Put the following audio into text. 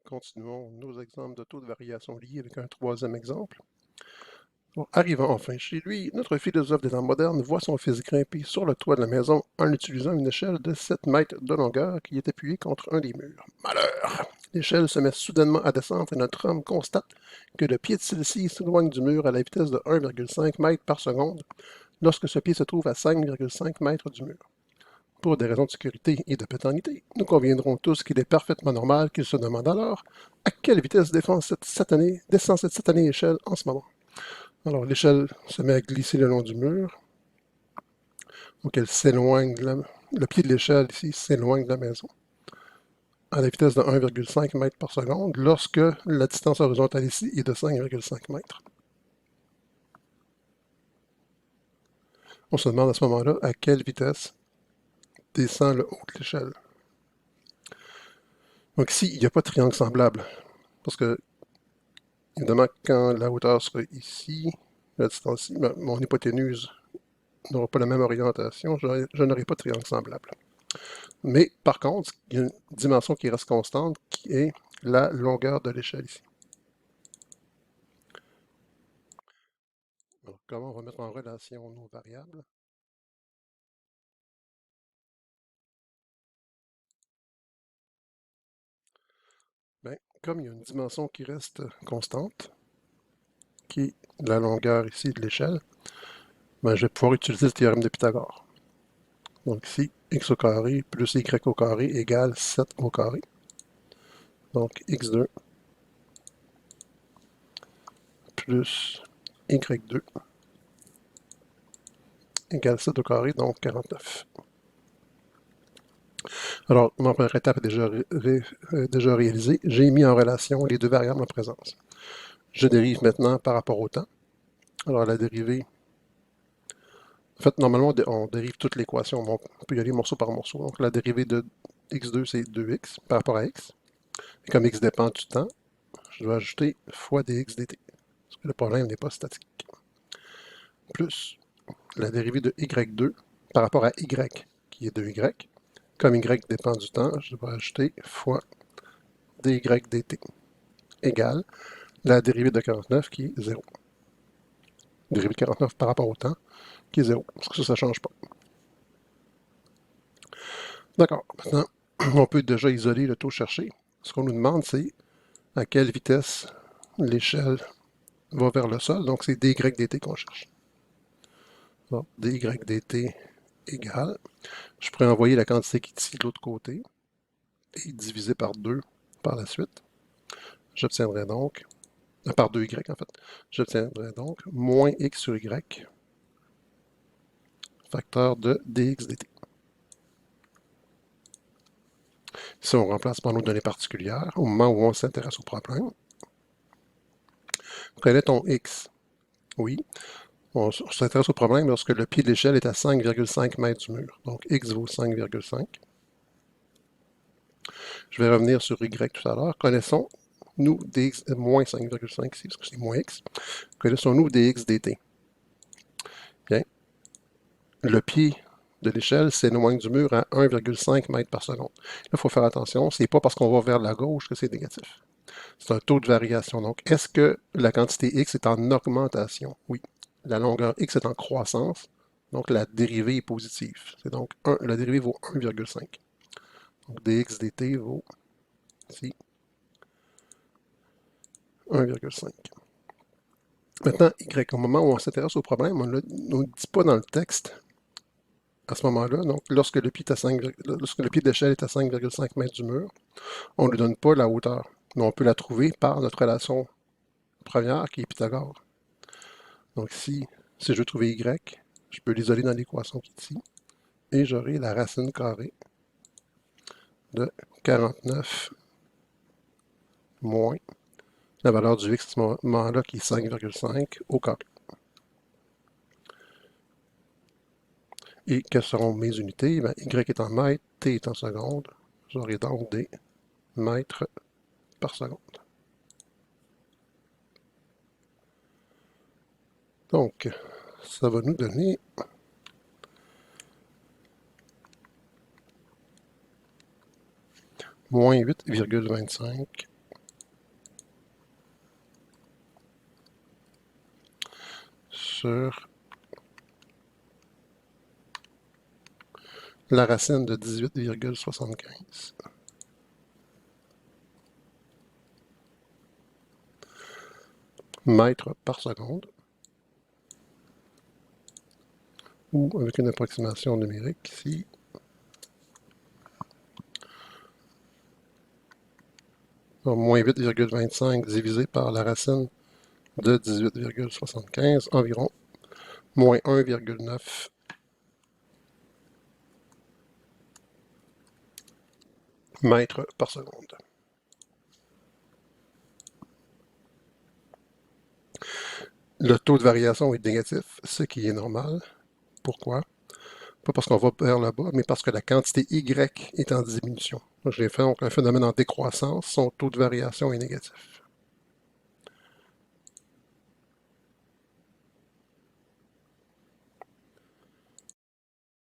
Continuons nos exemples de taux de variation liés avec un troisième exemple. Bon, arrivant enfin chez lui, notre philosophe des temps modernes voit son fils grimper sur le toit de la maison en utilisant une échelle de 7 mètres de longueur qui est appuyée contre un des murs. Malheur! L'échelle se met soudainement à descendre et notre homme constate que le pied de celle-ci s'éloigne du mur à la vitesse de 1,5 mètres par seconde lorsque ce pied se trouve à 5,5 mètres du mur. Pour des raisons de sécurité et de péternité, nous conviendrons tous qu'il est parfaitement normal qu'il se demande alors à quelle vitesse descend cette satanée échelle en ce moment. Alors, l'échelle se met à glisser le long du mur. Donc, elle s'éloigne, le pied de l'échelle ici s'éloigne de la maison à la vitesse de 1,5 mètre par seconde lorsque la distance horizontale ici est de 5,5 mètres. On se demande à ce moment-là à quelle vitesse descend le haut de l'échelle. Donc ici, il n'y a pas de triangle semblable parce que, évidemment, quand la hauteur sera ici, la distance ici, mon hypoténuse n'aura pas la même orientation, je n'aurai pas de triangle semblable. Mais par contre, il y a une dimension qui reste constante, qui est la longueur de l'échelle ici. Alors, comment on va mettre en relation nos variables? Bien, comme il y a une dimension qui reste constante, qui est la longueur ici de l'échelle, ben, je vais pouvoir utiliser le théorème de Pythagore. Donc ici, x au carré plus y au carré égale 7 au carré. Donc x2 plus y2 égale 7 au carré, donc 49. Alors, ma première étape est déjà réalisée. J'ai mis en relation les deux variables en présence. Je dérive maintenant par rapport au temps. Alors, la dérivée, en fait, normalement, on dérive toute l'équation. On peut y aller morceau par morceau. Donc, la dérivée de x2, c'est 2x par rapport à x. Et comme x dépend du temps, je dois ajouter fois dx dt. Parce que le problème n'est pas statique. Plus la dérivée de y2 par rapport à y, qui est 2y. Comme y dépend du temps, je dois ajouter fois dy dt égale la dérivée de 49 qui est 0. Dérivée de 49 par rapport au temps qui est 0. Parce que ça ne change pas. D'accord. Maintenant, on peut déjà isoler le taux cherché. Ce qu'on nous demande, c'est à quelle vitesse l'échelle va vers le sol. Donc, c'est dy dt qu'on cherche. Donc, dy dt égale. Je pourrais envoyer la quantité qui est ici de l'autre côté et diviser par 2 par la suite. J'obtiendrai donc, par 2y en fait, j'obtiendrai donc moins x sur y, facteur de dx dt. Si on remplace par nos données particulières, au moment où on s'intéresse au problème, quel est ton x? Oui, on s'intéresse au problème lorsque le pied de l'échelle est à 5,5 mètres du mur. Donc x vaut 5,5. Je vais revenir sur y tout à l'heure. Connaissons-nous dx, moins 5,5 ici, parce que c'est moins x. Connaissons-nous dx dt? Bien, le pied de l'échelle s'éloigne du mur à 1,5 mètres par seconde. Là, il faut faire attention, c'est pas parce qu'on va vers la gauche que c'est négatif. C'est un taux de variation. Donc, est-ce que la quantité x est en augmentation? Oui. La longueur x est en croissance, donc la dérivée est positive. C'est donc la dérivée vaut 1,5. Donc, dx dt vaut ici 1,5. Maintenant, y, au moment où on s'intéresse au problème, on ne nous dit pas dans le texte à ce moment-là. Donc, lorsque le pied d'échelle est à 5,5 mètres du mur, on ne lui donne pas la hauteur. Mais on peut la trouver par notre relation première qui est Pythagore. Donc, si je veux trouver y, je peux l'isoler dans l'équation qui est ici. Et j'aurai la racine carrée de 49 moins la valeur du x à ce moment-là qui est 5,5 au carré. Et quelles seront mes unités? Ben, y est en mètres, t est en secondes. J'aurai donc des mètres par seconde. Donc, ça va nous donner moins 8,25 sur la racine de 18,75. Mètres par seconde. Ou avec une approximation numérique ici. Donc, moins 8,25 divisé par la racine de 18,75, environ moins 1,9 mètres par seconde. Le taux de variation est négatif, ce qui est normal. Pourquoi? Pas parce qu'on va vers le bas, mais parce que la quantité Y est en diminution. J'ai fait donc un phénomène en décroissance, son taux de variation est négatif.